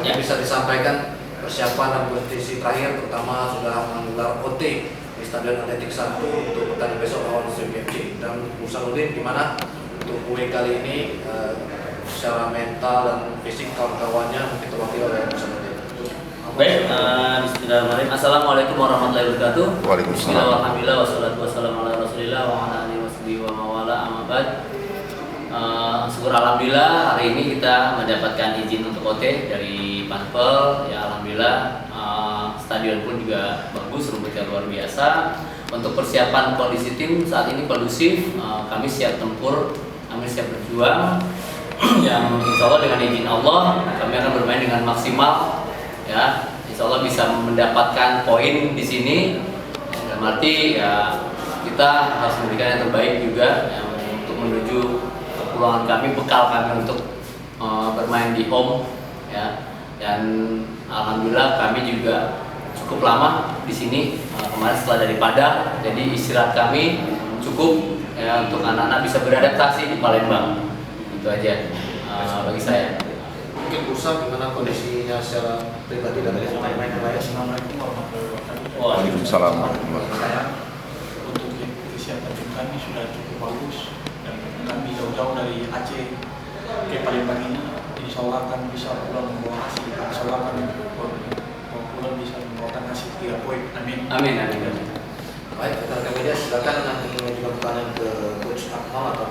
Ya. Bisa disampaikan persiapan dan kondisi terakhir, terutama sudah menggelar OT di Stadion Atletik 1 untuk pertandingan besok lawan SMFC. Dan Bursanuddin, gimana untuk UE kali ini secara mental dan fisik kawan-kawannya mungkin terwakili oleh Bursanuddin. Baik, bismillahirrahmanirrahim. Assalamualaikum warahmatullahi wabarakatuh. Waalaikumsalam. Alhamdulillah wassalatu wassalamu ala Rasulillah wa ala alihi washabihi wa mawala amma ba'd. Syukur alhamdulillah hari ini kita mendapatkan izin untuk OT dari Panpel. Ya alhamdulillah, stadion pun juga bagus, rumputnya luar biasa. Untuk persiapan kondisi tim saat ini kondusif, kami siap tempur, kami siap berjuang. Yang insya Allah dengan izin Allah kami akan bermain dengan maksimal. Ya, insya Allah bisa mendapatkan poin di sini. Dalam arti ya kita harus memberikan yang terbaik juga ya, untuk menuju kepulangan kami, bekal kami untuk bermain di home. Ya, dan alhamdulillah kami juga cukup lama di sini kemarin setelah dari Padang, jadi istirahat kami cukup ya, untuk anak-anak bisa beradaptasi di Palembang. Itu aja bagi saya. Mungkin Bursa gimana kondisinya secara pribadi dan dari pemain-pemain yang lain? Assalamualaikum warahmatullahi wabarakatuh. Waalaikumsalam. Untuk kesiapan tim kami sudah cukup bagus dan kami jauh-jauh dari Aceh ke Palembang ini, insya Allah akan bisa pulang membawa hasil. Insya Allah akan pulang bisa membawakan hasil 3 poin. Amin. Amin, amin, amin. Baik, rekan-rekan media silakan nanti mengajukan pertanyaan ke Coach Akmal atau